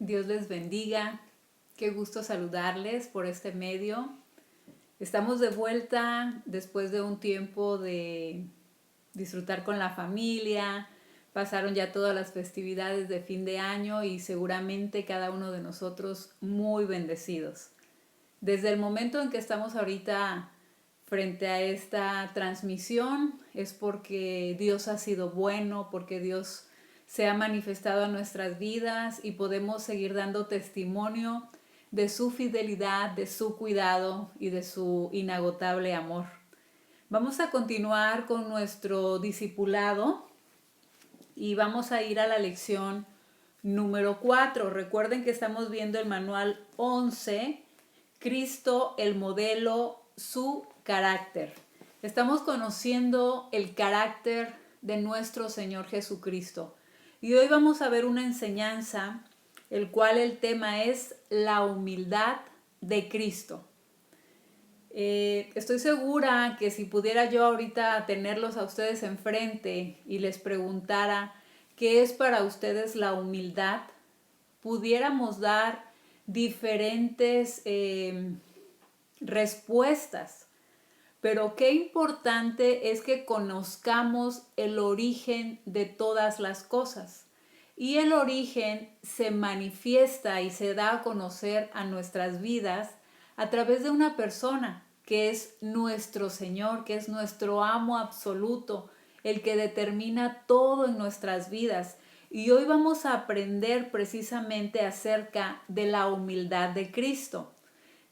Dios les bendiga. Qué gusto saludarles por este medio. Estamos de vuelta después de un tiempo de disfrutar con la familia. Pasaron ya todas las festividades de fin de año y seguramente cada uno de nosotros muy bendecidos. Desde el momento en que estamos ahorita frente a esta transmisión es porque Dios ha sido bueno, porque Dios se ha manifestado en nuestras vidas y podemos seguir dando testimonio de su fidelidad, de su cuidado y de su inagotable amor. Vamos a continuar con nuestro discipulado y vamos a ir a la lección número 4. Recuerden que estamos viendo el manual 11, Cristo, el modelo, su carácter. Estamos conociendo el carácter de nuestro Señor Jesucristo. Y hoy vamos a ver una enseñanza, el cual el tema es la humildad de Cristo. Estoy segura que si pudiera yo ahorita tenerlos a ustedes enfrente y les preguntara qué es para ustedes la humildad, pudiéramos dar diferentes respuestas. Pero qué importante es que conozcamos el origen de todas las cosas. Y el origen se manifiesta y se da a conocer a nuestras vidas a través de una persona que es nuestro Señor, que es nuestro amo absoluto, el que determina todo en nuestras vidas. Y hoy vamos a aprender precisamente acerca de la humildad de Cristo.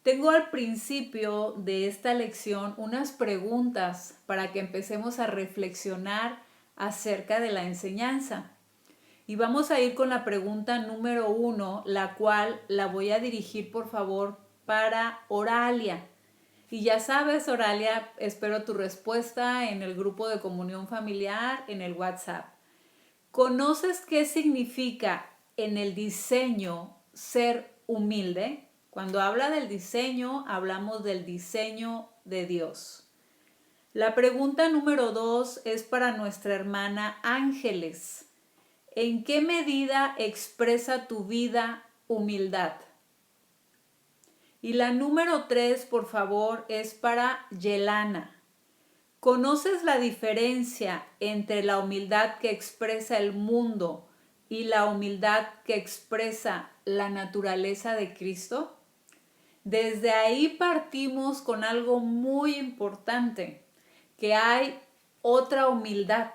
Tengo al principio de esta lección unas preguntas para que empecemos a reflexionar acerca de la enseñanza. Y vamos a ir con la pregunta número 1, la cual la voy a dirigir por favor para Oralia. Y ya sabes, Oralia, espero tu respuesta en el grupo de comunión familiar, en el WhatsApp. ¿Conoces qué significa en el diseño ser humilde? Cuando habla del diseño, hablamos del diseño de Dios. La pregunta número 2 es para nuestra hermana Ángeles. ¿En qué medida expresa tu vida humildad? Y la número 3, por favor, es para Yelana. ¿Conoces la diferencia entre la humildad que expresa el mundo y la humildad que expresa la naturaleza de Cristo? Desde ahí partimos con algo muy importante, que hay otra humildad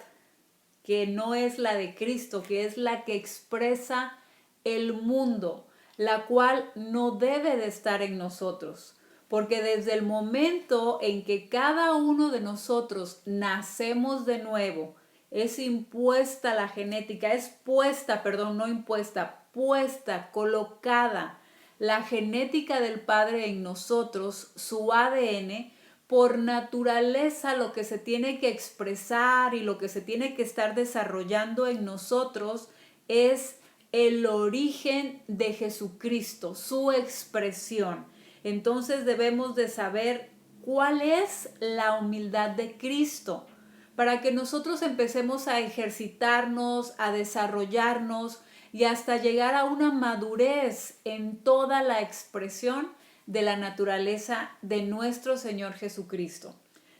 que no es la de Cristo, que es la que expresa el mundo, la cual no debe de estar en nosotros. Porque desde el momento en que cada uno de nosotros nacemos de nuevo, es impuesta la genética, es puesta, perdón, no impuesta, puesta, colocada la genética del Padre en nosotros, su ADN, por naturaleza lo que se tiene que expresar y lo que se tiene que estar desarrollando en nosotros es el origen de Jesucristo, su expresión. Entonces debemos de saber cuál es la humildad de Cristo para que nosotros empecemos a ejercitarnos, a desarrollarnos y hasta llegar a una madurez en toda la expresión de la naturaleza de nuestro Señor Jesucristo.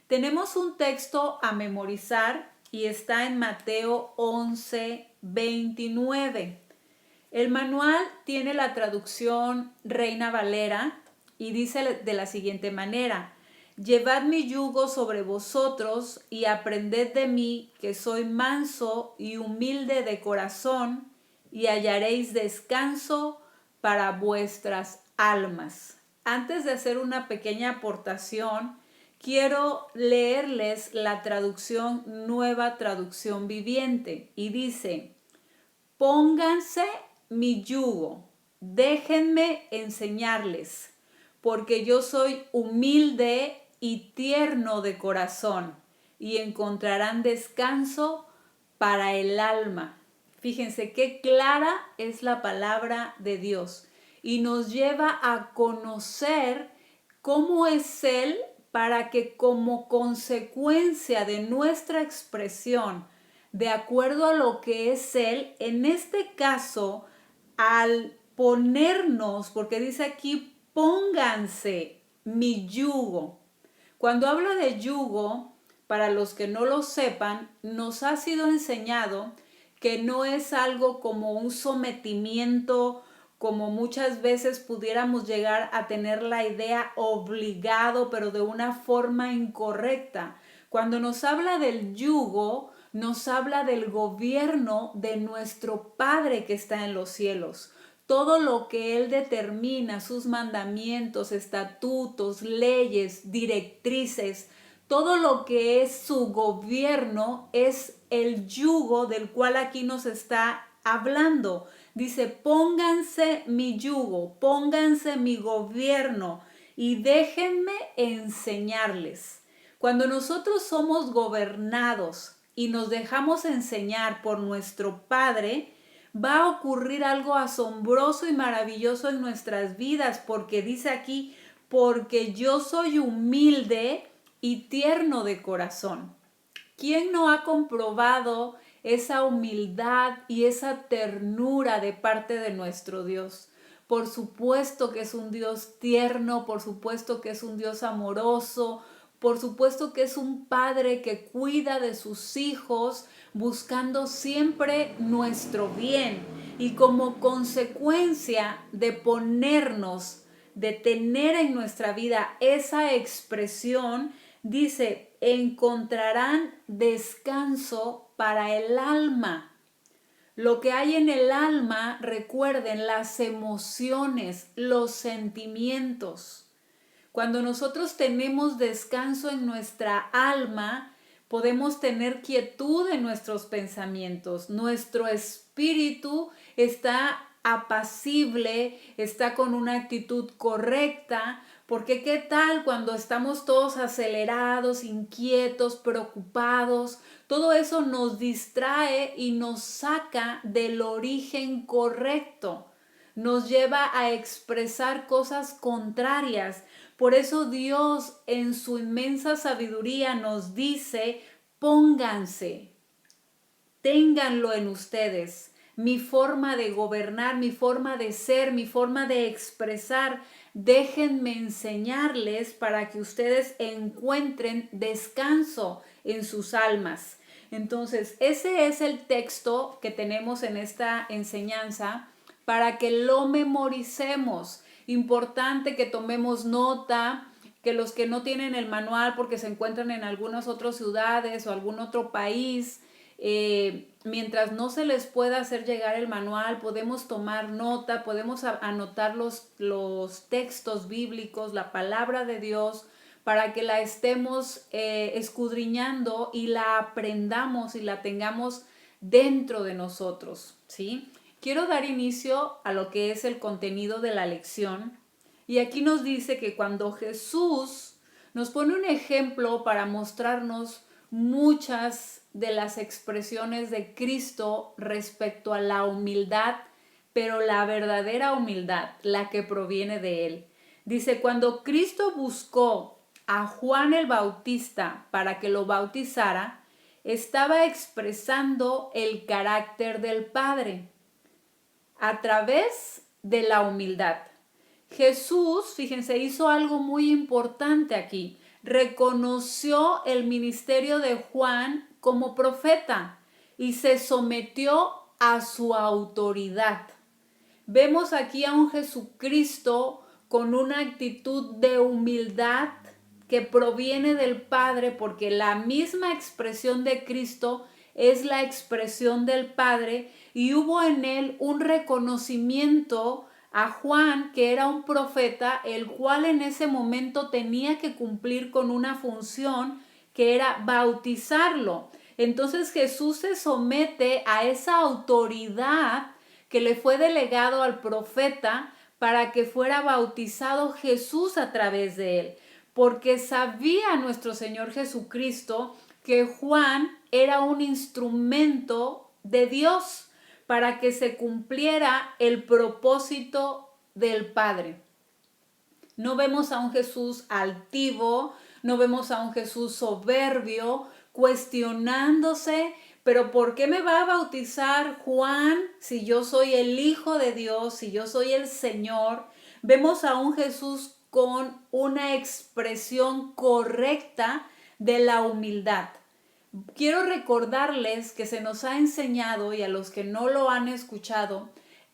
Tenemos un texto a memorizar y está en Mateo 11:29. El manual tiene la traducción Reina Valera y dice de la siguiente manera: llevad mi yugo sobre vosotros y aprended de mí, que soy manso y humilde de corazón, y hallaréis descanso para vuestras almas. Antes de hacer una pequeña aportación, quiero leerles la traducción Nueva Traducción Viviente y dice: pónganse mi yugo, déjenme enseñarles, porque yo soy humilde y tierno de corazón, y encontrarán descanso para el alma. Fíjense qué clara es la palabra de Dios y nos lleva a conocer cómo es Él para que como consecuencia de nuestra expresión, de acuerdo a lo que es Él, en este caso al ponernos, porque dice aquí, pónganse mi yugo. Cuando habla de yugo, para los que no lo sepan, nos ha sido enseñado que no es algo como un sometimiento, como muchas veces pudiéramos llegar a tener la idea obligado, pero de una forma incorrecta. Cuando nos habla del yugo, nos habla del gobierno de nuestro Padre que está en los cielos. Todo lo que Él determina, sus mandamientos, estatutos, leyes, directrices, todo lo que es su gobierno es el yugo del cual aquí nos está hablando. Dice, pónganse mi yugo, pónganse mi gobierno y déjenme enseñarles. Cuando nosotros somos gobernados y nos dejamos enseñar por nuestro Padre, va a ocurrir algo asombroso y maravilloso en nuestras vidas, porque dice aquí, porque yo soy humilde y tierno de corazón. ¿Quién no ha comprobado esa humildad y esa ternura de parte de nuestro Dios? Por supuesto que es un Dios tierno, por supuesto que es un Dios amoroso, por supuesto que es un padre que cuida de sus hijos, buscando siempre nuestro bien. Y como consecuencia de ponernos, de tener en nuestra vida esa expresión, dice, encontrarán descanso para el alma. Lo que hay en el alma, recuerden, las emociones, los sentimientos. Cuando nosotros tenemos descanso en nuestra alma, podemos tener quietud en nuestros pensamientos. Nuestro espíritu está apacible, está con una actitud correcta, porque ¿qué tal cuando estamos todos acelerados, inquietos, preocupados? Todo eso nos distrae y nos saca del origen correcto. Nos lleva a expresar cosas contrarias. Por eso Dios en su inmensa sabiduría nos dice, pónganse, ténganlo en ustedes, mi forma de gobernar, mi forma de ser, mi forma de expresar. Déjenme enseñarles para que ustedes encuentren descanso en sus almas. Entonces, ese es el texto que tenemos en esta enseñanza para que lo memoricemos. Importante que tomemos nota, que los que no tienen el manual porque se encuentran en algunas otras ciudades o algún otro país, mientras no se les pueda hacer llegar el manual, podemos tomar nota, podemos anotar los textos bíblicos, la palabra de Dios, para que la estemos escudriñando y la aprendamos y la tengamos dentro de nosotros, ¿sí? Quiero dar inicio a lo que es el contenido de la lección. Y aquí nos dice que cuando Jesús nos pone un ejemplo para mostrarnos muchas de las expresiones de Cristo respecto a la humildad, pero la verdadera humildad, la que proviene de Él. Dice, cuando Cristo buscó a Juan el Bautista para que lo bautizara, estaba expresando el carácter del Padre a través de la humildad. Jesús, fíjense, hizo algo muy importante aquí. Reconoció el ministerio de Juan como profeta y se sometió a su autoridad. Vemos aquí a un Jesucristo con una actitud de humildad que proviene del Padre, porque la misma expresión de Cristo es la expresión del Padre, y hubo en él un reconocimiento a Juan, que era un profeta, el cual en ese momento tenía que cumplir con una función que era bautizarlo. Entonces Jesús se somete a esa autoridad que le fue delegado al profeta para que fuera bautizado Jesús a través de él, porque sabía nuestro Señor Jesucristo que Juan era un instrumento de Dios para que se cumpliera el propósito del Padre. No vemos a un Jesús altivo, no vemos a un Jesús soberbio, cuestionándose, pero ¿por qué me va a bautizar Juan si yo soy el Hijo de Dios, si yo soy el Señor? Vemos a un Jesús con una expresión correcta de la humildad. Quiero recordarles que se nos ha enseñado, y a los que no lo han escuchado,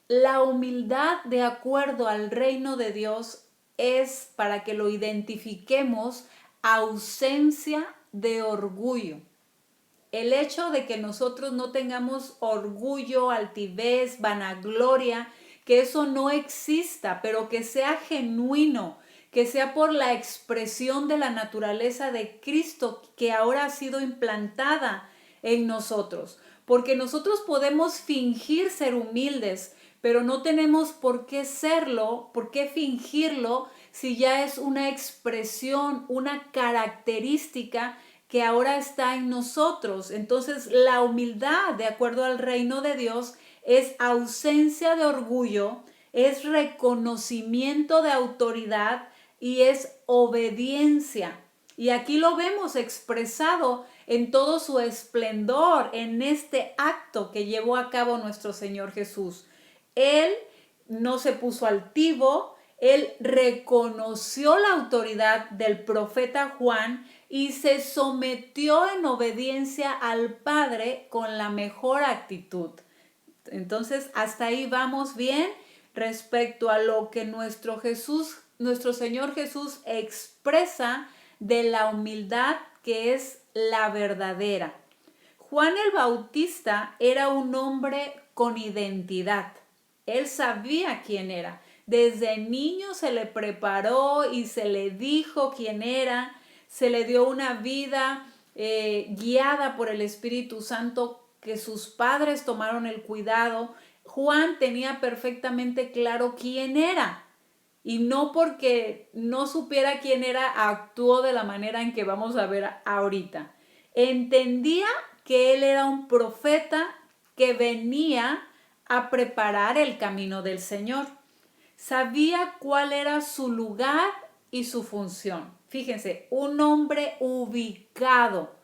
la humildad de acuerdo al reino de Dios es, para que lo identifiquemos, ausencia de orgullo. El hecho de que nosotros no tengamos orgullo, altivez, vanagloria, que eso no exista, pero que sea genuino, que sea por la expresión de la naturaleza de Cristo que ahora ha sido implantada en nosotros. Porque nosotros podemos fingir ser humildes, pero no tenemos por qué serlo, por qué fingirlo, si ya es una expresión, una característica que ahora está en nosotros. Entonces, la humildad, de acuerdo al reino de Dios, es ausencia de orgullo, es reconocimiento de autoridad y es obediencia. Y aquí lo vemos expresado en todo su esplendor en este acto que llevó a cabo nuestro Señor Jesús. Él no se puso altivo, él reconoció la autoridad del profeta Juan y se sometió en obediencia al Padre con la mejor actitud. Entonces, hasta ahí vamos bien respecto a lo que nuestro Señor Jesús expresa de la humildad, que es la verdadera. Juan el Bautista era un hombre con identidad. Él sabía quién era. Desde niño se le preparó y se le dijo quién era. Se le dio una vida guiada por el Espíritu Santo, que sus padres tomaron el cuidado. Juan tenía perfectamente claro quién era. Y no porque no supiera quién era, actuó de la manera en que vamos a ver ahorita. Entendía que él era un profeta que venía a preparar el camino del Señor. Sabía cuál era su lugar y su función. Fíjense, un hombre ubicado,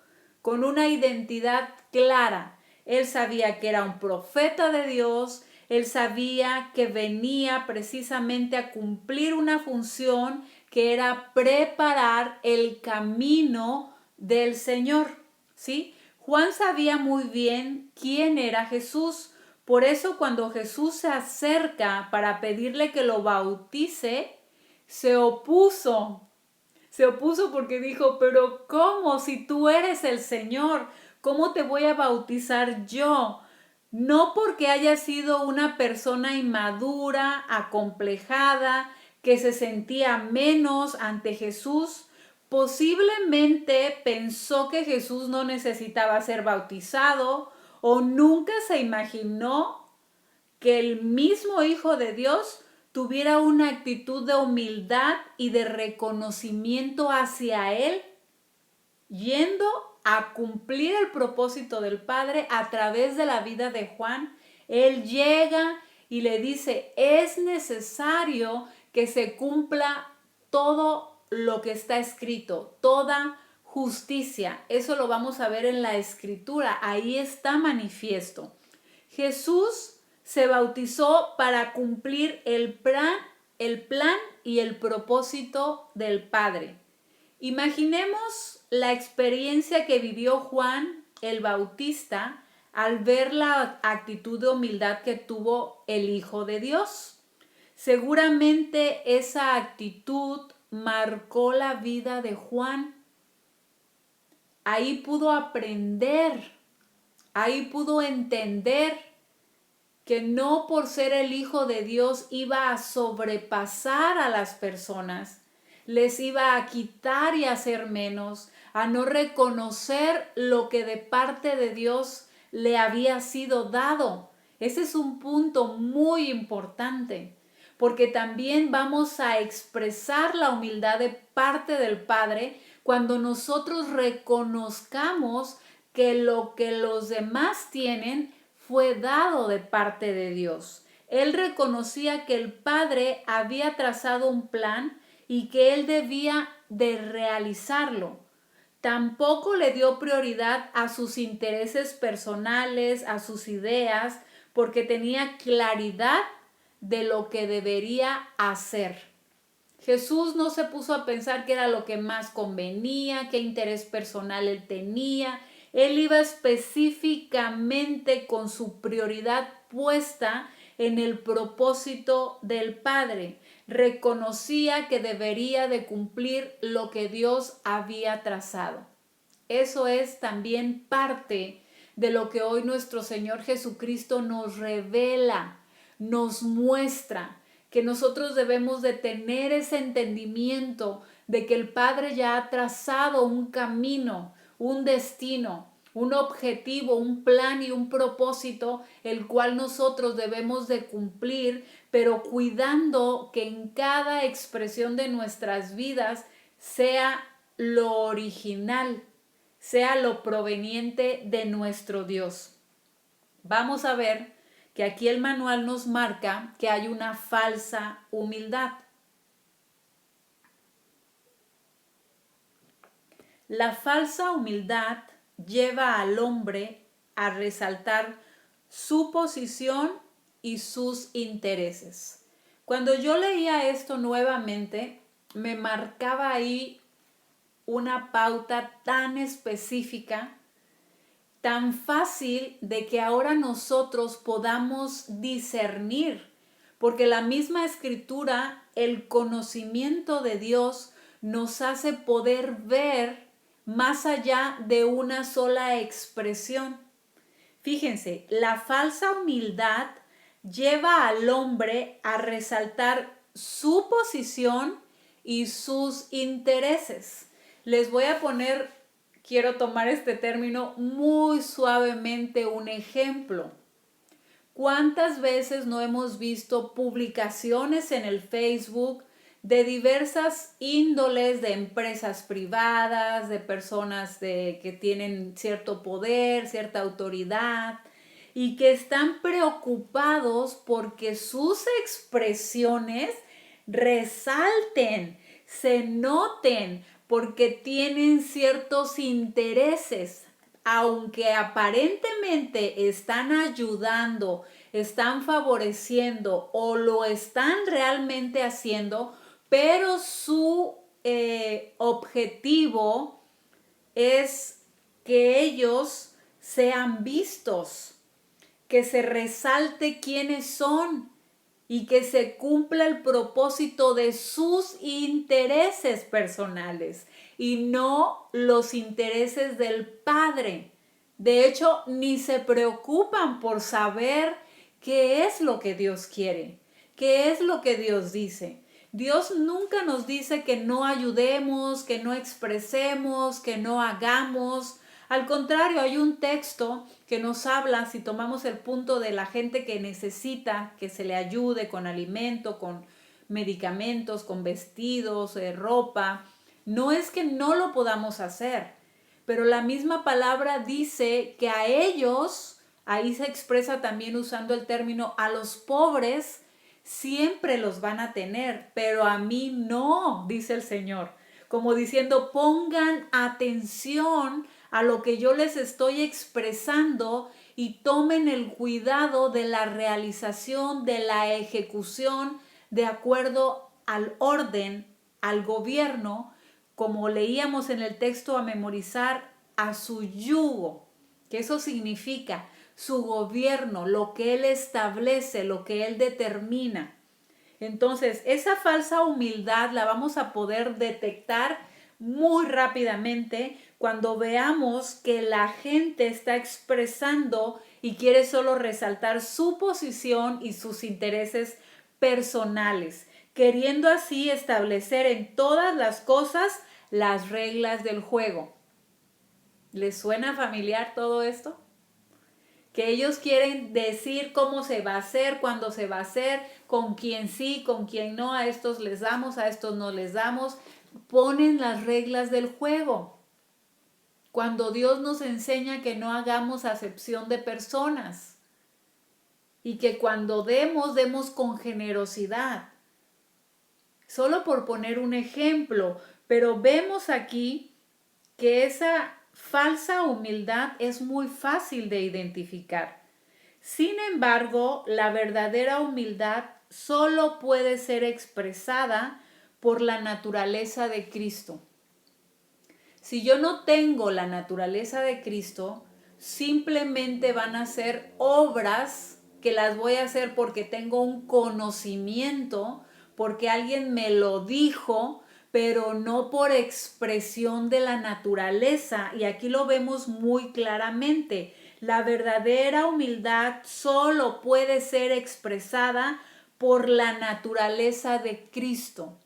con una identidad clara. Él sabía que era un profeta de Dios. Él sabía que venía precisamente a cumplir una función que era preparar el camino del Señor, ¿sí? Juan sabía muy bien quién era Jesús. Por eso cuando Jesús se acerca para pedirle que lo bautice, se opuso. Se opuso porque dijo, pero ¿cómo? Si tú eres el Señor, ¿cómo te voy a bautizar yo? No porque haya sido una persona inmadura, acomplejada, que se sentía menos ante Jesús. Posiblemente pensó que Jesús no necesitaba ser bautizado o nunca se imaginó que el mismo Hijo de Dios tuviera una actitud de humildad y de reconocimiento hacia Él, yendo a cumplir el propósito del Padre a través de la vida de Juan. Él llega y le dice, es necesario que se cumpla todo lo que está escrito, toda justicia. Eso lo vamos a ver en la Escritura, ahí está manifiesto. Jesús se bautizó para cumplir el plan y el propósito del Padre. Imaginemos la experiencia que vivió Juan el Bautista al ver la actitud de humildad que tuvo el Hijo de Dios. Seguramente esa actitud marcó la vida de Juan. Ahí pudo aprender, ahí pudo entender que no por ser el Hijo de Dios iba a sobrepasar a las personas, les iba a quitar y hacer menos, a no reconocer lo que de parte de Dios le había sido dado. Ese es un punto muy importante, porque también vamos a expresar la humildad de parte del Padre cuando nosotros reconozcamos que lo que los demás tienen fue dado de parte de Dios. Él reconocía que el Padre había trazado un plan y que él debía de realizarlo. Tampoco le dio prioridad a sus intereses personales, a sus ideas, porque tenía claridad de lo que debería hacer. Jesús no se puso a pensar qué era lo que más convenía, qué interés personal él tenía. Él iba específicamente con su prioridad puesta en el propósito del Padre. Reconocía que debería de cumplir lo que Dios había trazado. Eso es también parte de lo que hoy nuestro Señor Jesucristo nos revela, nos muestra, que nosotros debemos de tener ese entendimiento de que el Padre ya ha trazado un camino, un destino, un objetivo, un plan y un propósito, el cual nosotros debemos de cumplir, pero cuidando que en cada expresión de nuestras vidas sea lo original, sea lo proveniente de nuestro Dios. Vamos a ver que aquí el manual nos marca que hay una falsa humildad. La falsa humildad lleva al hombre a resaltar su posición y sus intereses. Cuando yo leía esto nuevamente, me marcaba ahí una pauta tan específica, tan fácil de que ahora nosotros podamos discernir, porque la misma escritura, el conocimiento de Dios nos hace poder ver más allá de una sola expresión. Fíjense, la falsa humildad lleva al hombre a resaltar su posición y sus intereses. Les voy a poner, quiero tomar este término muy suavemente, un ejemplo. ¿Cuántas veces no hemos visto publicaciones en el Facebook de diversas índoles de empresas privadas, de personas que tienen cierto poder, cierta autoridad y que están preocupados porque sus expresiones resalten, se noten, porque tienen ciertos intereses, aunque aparentemente están ayudando, están favoreciendo o lo están realmente haciendo, pero su objetivo es que ellos sean vistos, que se resalte quiénes son y que se cumpla el propósito de sus intereses personales y no los intereses del Padre. De hecho, ni se preocupan por saber qué es lo que Dios quiere, qué es lo que Dios dice. Dios nunca nos dice que no ayudemos, que no expresemos, que no hagamos. Al contrario, hay un texto que nos habla, si tomamos el punto de la gente que necesita que se le ayude con alimento, con medicamentos, con vestidos, ropa. No es que no lo podamos hacer, pero la misma palabra dice que a ellos, ahí se expresa también usando el término a los pobres, siempre los van a tener, pero a mí no, dice el Señor. Como diciendo, pongan atención a lo que yo les estoy expresando y tomen el cuidado de la realización, de la ejecución, de acuerdo al orden, al gobierno, como leíamos en el texto, a memorizar, a su yugo, que eso significa su gobierno, lo que él establece, lo que él determina. Entonces, esa falsa humildad la vamos a poder detectar muy rápidamente cuando veamos que la gente está expresando y quiere solo resaltar su posición y sus intereses personales, queriendo así establecer en todas las cosas las reglas del juego. ¿Les suena familiar todo esto? Que ellos quieren decir cómo se va a hacer, cuándo se va a hacer, con quién sí, con quién no, a estos les damos, a estos no les damos. Ponen las reglas del juego. Cuando Dios nos enseña que no hagamos acepción de personas y que cuando demos, demos con generosidad. Solo por poner un ejemplo, pero vemos aquí que esa falsa humildad es muy fácil de identificar. Sin embargo, la verdadera humildad solo puede ser expresada por la naturaleza de Cristo. Si yo no tengo la naturaleza de Cristo, simplemente van a ser obras que las voy a hacer porque tengo un conocimiento, porque alguien me lo dijo, pero no por expresión de la naturaleza. Y aquí lo vemos muy claramente. La verdadera humildad solo puede ser expresada por la naturaleza de Cristo.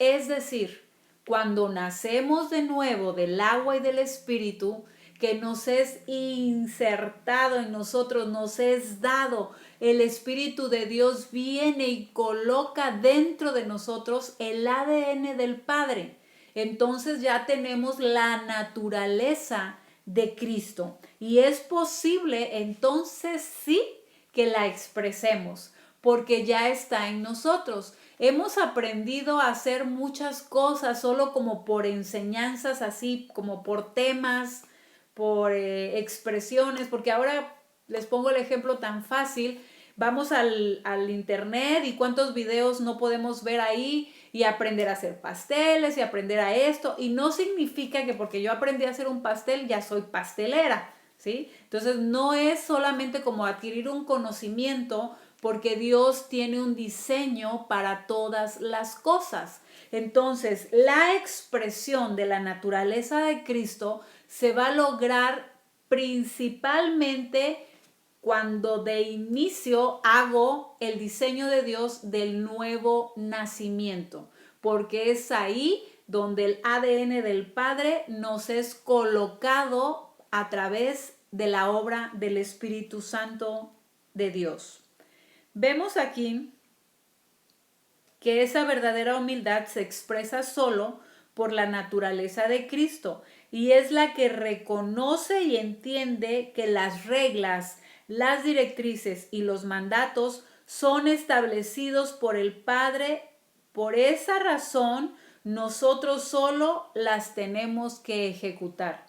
Es decir, cuando nacemos de nuevo del agua y del espíritu, que nos es insertado en nosotros, nos es dado, el Espíritu de Dios viene y coloca dentro de nosotros el ADN del Padre. Entonces ya tenemos la naturaleza de Cristo. Y es posible entonces sí que la expresemos, porque ya está en nosotros. Hemos aprendido a hacer muchas cosas solo como por enseñanzas, así como por temas, por expresiones, porque ahora les pongo el ejemplo tan fácil. Vamos al internet y cuántos videos no podemos ver ahí y aprender a hacer pasteles y aprender a esto. Y no significa que porque yo aprendí a hacer un pastel ya soy pastelera, ¿sí? Entonces no es solamente como adquirir un conocimiento, porque Dios tiene un diseño para todas las cosas. Entonces, la expresión de la naturaleza de Cristo se va a lograr principalmente cuando de inicio hago el diseño de Dios del nuevo nacimiento, porque es ahí donde el ADN del Padre nos es colocado a través de la obra del Espíritu Santo de Dios. Vemos aquí que esa verdadera humildad se expresa solo por la naturaleza de Cristo y es la que reconoce y entiende que las reglas, las directrices y los mandatos son establecidos por el Padre. Por esa razón, nosotros solo las tenemos que ejecutar.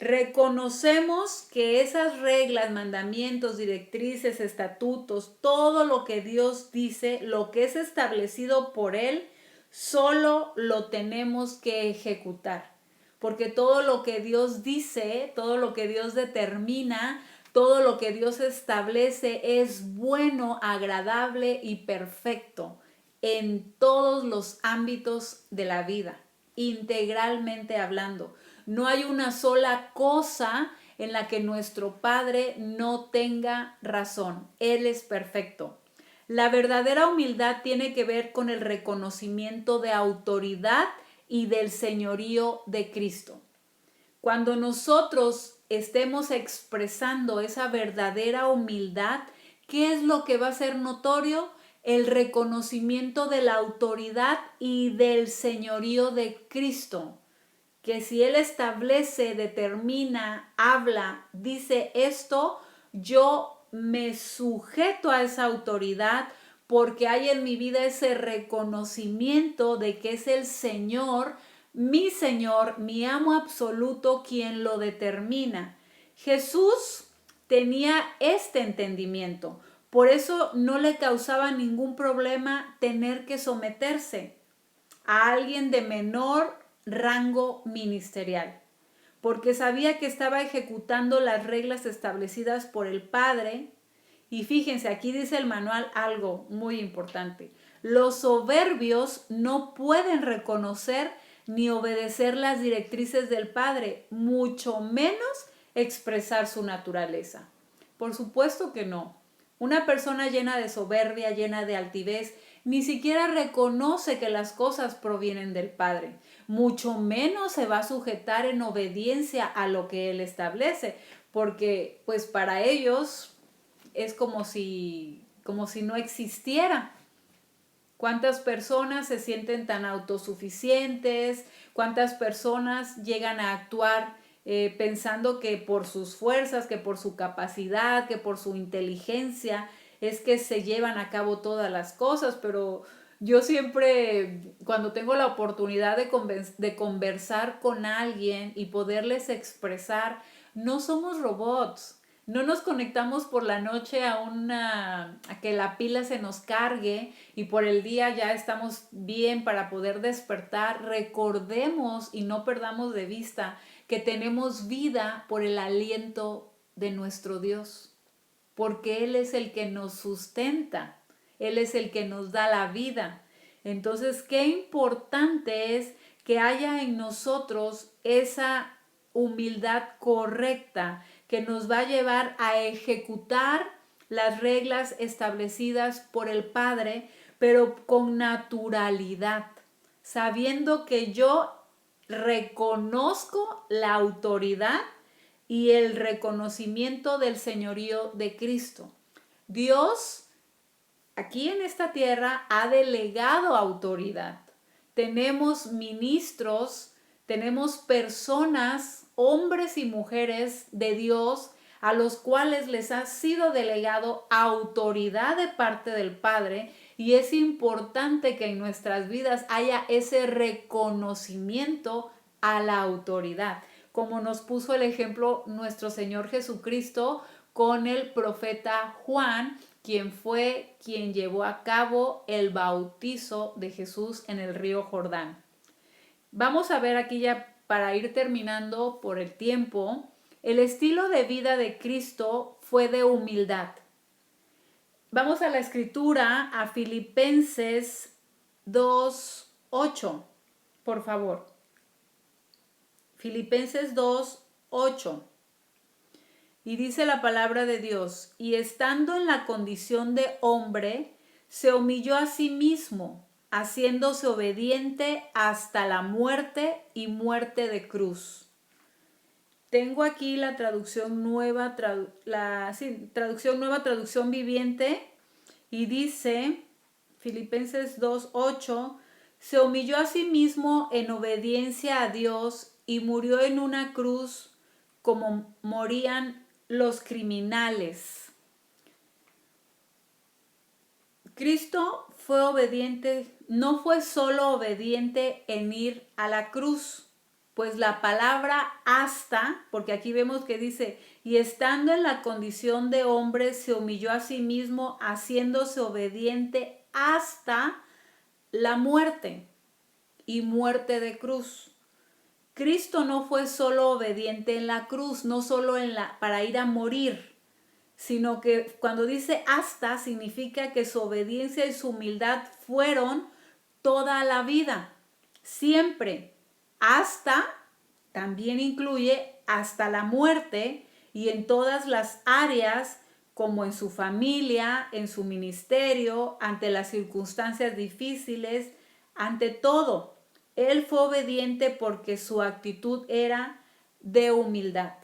Reconocemos que esas reglas, mandamientos, directrices, estatutos, todo lo que Dios dice, lo que es establecido por Él, solo lo tenemos que ejecutar. Porque todo lo que Dios dice, todo lo que Dios determina, todo lo que Dios establece es bueno, agradable y perfecto en todos los ámbitos de la vida, integralmente hablando. No hay una sola cosa en la que nuestro Padre no tenga razón. Él es perfecto. La verdadera humildad tiene que ver con el reconocimiento de autoridad y del señorío de Cristo. Cuando nosotros estemos expresando esa verdadera humildad, ¿qué es lo que va a ser notorio? El reconocimiento de la autoridad y del señorío de Cristo. Que si Él establece, determina, habla, dice esto, yo me sujeto a esa autoridad porque hay en mi vida ese reconocimiento de que es el Señor, mi amo absoluto, quien lo determina. Jesús tenía este entendimiento, por eso no le causaba ningún problema tener que someterse a alguien de menor rango ministerial, porque sabía que estaba ejecutando las reglas establecidas por el Padre. Y fíjense, aquí dice el manual algo muy importante. Los soberbios no pueden reconocer ni obedecer las directrices del Padre, mucho menos expresar su naturaleza. Por supuesto que no. Una persona llena de soberbia, llena de altivez, ni siquiera reconoce que las cosas provienen del Padre. Mucho menos se va a sujetar en obediencia a lo que Él establece, porque pues para ellos es como si no existiera. ¿Cuántas personas se sienten tan autosuficientes? ¿Cuántas personas llegan a actuar pensando que por sus fuerzas, que por su capacidad, que por su inteligencia es que se llevan a cabo todas las cosas? Pero Yo siempre, cuando tengo la oportunidad de conversar con alguien y poderles expresar, no somos robots. No nos conectamos por la noche a que la pila se nos cargue y por el día ya estamos bien para poder despertar. Recordemos y no perdamos de vista que tenemos vida por el aliento de nuestro Dios, porque Él es el que nos sustenta, Él es el que nos da la vida. Entonces, qué importante es que haya en nosotros esa humildad correcta que nos va a llevar a ejecutar las reglas establecidas por el Padre, pero con naturalidad, sabiendo que yo reconozco la autoridad y el reconocimiento del señorío de Cristo. Dios aquí en esta tierra ha delegado autoridad. Tenemos ministros, tenemos personas, hombres y mujeres de Dios, a los cuales les ha sido delegado autoridad de parte del Padre, y es importante que en nuestras vidas haya ese reconocimiento a la autoridad, como nos puso el ejemplo nuestro Señor Jesucristo con el profeta Juan, quien llevó a cabo el bautizo de Jesús en el río Jordán. Vamos a ver aquí ya para ir terminando por el tiempo, el estilo de vida de Cristo fue de humildad. Vamos a la escritura, a Filipenses 2:8, por favor. Filipenses 2:8. Y dice la palabra de Dios, y estando en la condición de hombre, se humilló a sí mismo, haciéndose obediente hasta la muerte y muerte de cruz. Tengo aquí la traducción nueva, traducción nueva, traducción viviente, y dice, Filipenses 2:8, se humilló a sí mismo en obediencia a Dios y murió en una cruz como morían los criminales. Cristo fue obediente, no fue solo obediente en ir a la cruz, pues la palabra hasta, porque aquí vemos que dice, y estando en la condición de hombre, se humilló a sí mismo, haciéndose obediente hasta la muerte y muerte de cruz. Cristo no fue solo obediente en la cruz, no solo para ir a morir, sino que cuando dice hasta significa que su obediencia y su humildad fueron toda la vida, siempre. Hasta también incluye hasta la muerte y en todas las áreas, como en su familia, en su ministerio, ante las circunstancias difíciles, ante todo. Él fue obediente porque su actitud era de humildad.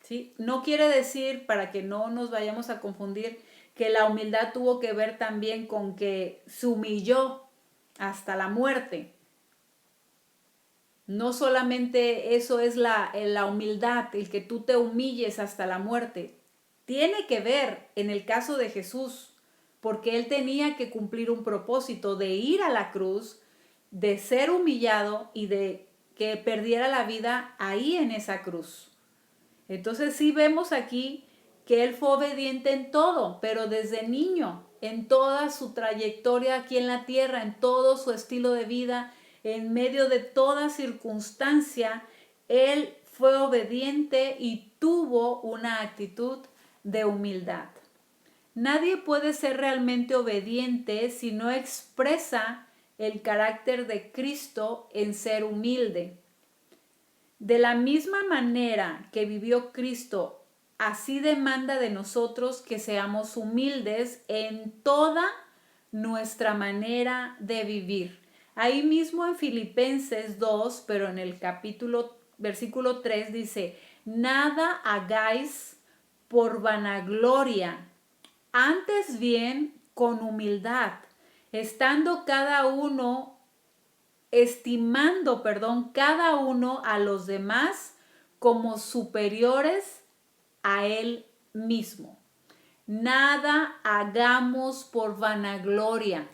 ¿Sí? No quiere decir, para que no nos vayamos a confundir, que la humildad tuvo que ver también con que se humilló hasta la muerte. No solamente eso es la humildad, el que tú te humilles hasta la muerte. Tiene que ver en el caso de Jesús, porque él tenía que cumplir un propósito de ir a la cruz, de ser humillado y de que perdiera la vida ahí en esa cruz. Entonces sí vemos aquí que él fue obediente en todo, pero desde niño, en toda su trayectoria aquí en la tierra, en todo su estilo de vida, en medio de toda circunstancia, él fue obediente y tuvo una actitud de humildad. Nadie puede ser realmente obediente si no expresa el carácter de Cristo en ser humilde. De la misma manera que vivió Cristo, así demanda de nosotros que seamos humildes en toda nuestra manera de vivir. Ahí mismo en Filipenses 2, pero en el versículo 3 dice, nada hagáis por vanagloria, antes bien con humildad, estando estimando, cada uno a los demás como superiores a él mismo. Nada hagamos por vanagloria.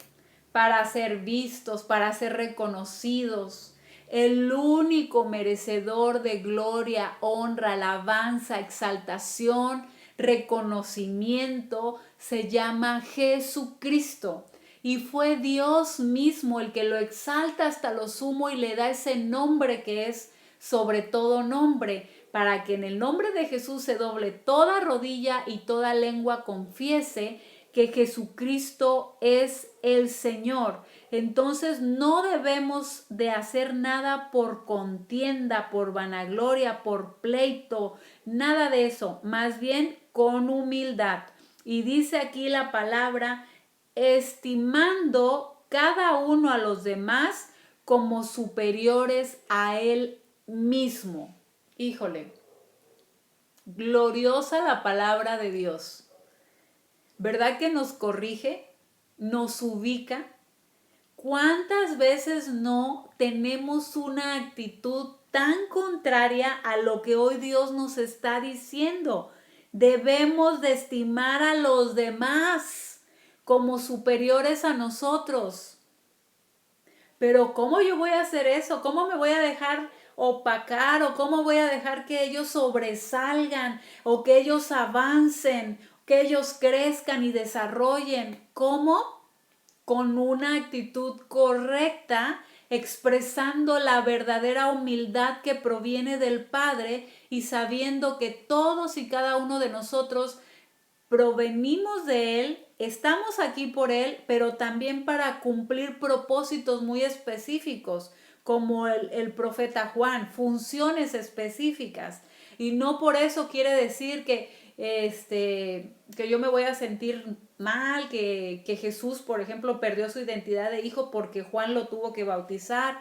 para ser vistos, para ser reconocidos. El único merecedor de gloria, honra, alabanza, exaltación, reconocimiento se llama Jesucristo. Y fue Dios mismo el que lo exalta hasta lo sumo y le da ese nombre que es sobre todo nombre, para que en el nombre de Jesús se doble toda rodilla y toda lengua confiese que Jesucristo es el Señor. Entonces no debemos de hacer nada por contienda, por vanagloria, por pleito, nada de eso, más bien con humildad. Y dice aquí la palabra, estimando cada uno a los demás como superiores a él mismo. Híjole, gloriosa la palabra de Dios. ¿Verdad que nos corrige? Nos ubica. ¿Cuántas veces no tenemos una actitud tan contraria a lo que hoy Dios nos está diciendo? Debemos de estimar a los demás como superiores a nosotros. Pero ¿cómo yo voy a hacer eso? ¿Cómo me voy a dejar opacar o cómo voy a dejar que ellos sobresalgan o que ellos avancen, que ellos crezcan y desarrollen? ¿Cómo? Con una actitud correcta, expresando la verdadera humildad que proviene del Padre y sabiendo que todos y cada uno de nosotros provenimos de Él, estamos aquí por Él, pero también para cumplir propósitos muy específicos, como el profeta Juan, funciones específicas. Y no por eso quiere decir que yo me voy a sentir mal, que Jesús, por ejemplo, perdió su identidad de hijo porque Juan lo tuvo que bautizar.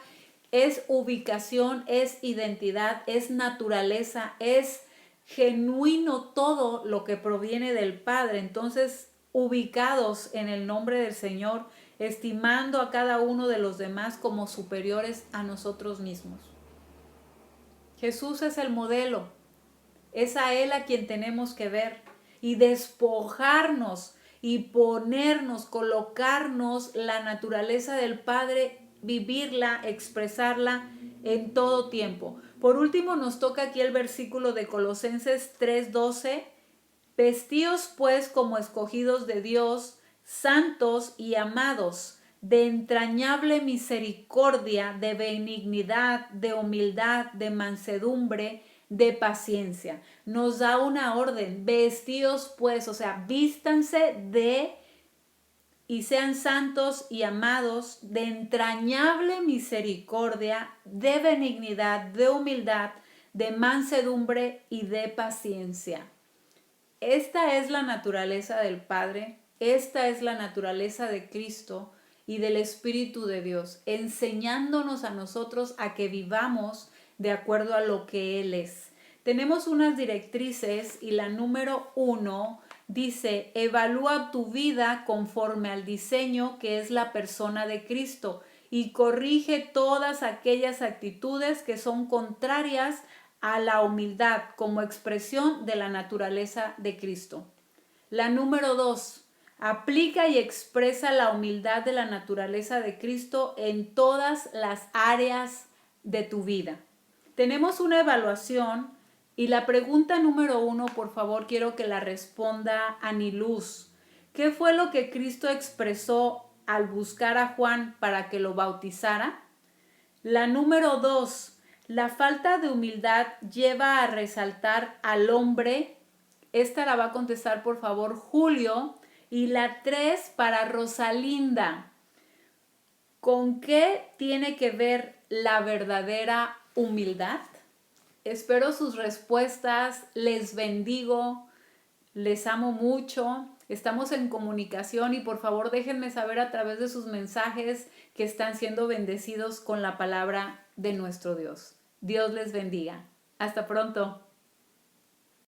Es ubicación, es identidad, es naturaleza, es genuino todo lo que proviene del Padre. Entonces, ubicados en el nombre del Señor, estimando a cada uno de los demás como superiores a nosotros mismos. Jesús es el modelo, es a Él a quien tenemos que ver y despojarnos y ponernos, colocarnos la naturaleza del Padre, vivirla, expresarla en todo tiempo. Por último, nos toca aquí el versículo de Colosenses 3:12. Vestíos pues como escogidos de Dios, santos y amados, de entrañable misericordia, de benignidad, de humildad, de mansedumbre, de paciencia. Nos da una orden, vestíos pues, o sea, vístanse de y sean santos y amados, de entrañable misericordia, de benignidad, de humildad, de mansedumbre y de paciencia. Esta es la naturaleza del Padre, esta es la naturaleza de Cristo y del Espíritu de Dios, enseñándonos a nosotros a que vivamos de acuerdo a lo que Él es. Tenemos unas directrices y la número 1 dice, evalúa tu vida conforme al diseño que es la persona de Cristo y corrige todas aquellas actitudes que son contrarias a la humildad como expresión de la naturaleza de Cristo. La número 2, aplica y expresa la humildad de la naturaleza de Cristo en todas las áreas de tu vida. Tenemos una evaluación y la pregunta número 1, por favor, quiero que la responda Aniluz. ¿Qué fue lo que Cristo expresó al buscar a Juan para que lo bautizara? La número 2, la falta de humildad lleva a resaltar al hombre. Esta la va a contestar, por favor, Julio. Y la 3 para Rosalinda. ¿Con qué tiene que ver la verdadera humildad? Espero sus respuestas. Les bendigo. Les amo mucho. Estamos en comunicación y por favor déjenme saber a través de sus mensajes que están siendo bendecidos con la palabra de nuestro Dios. Dios les bendiga. Hasta pronto.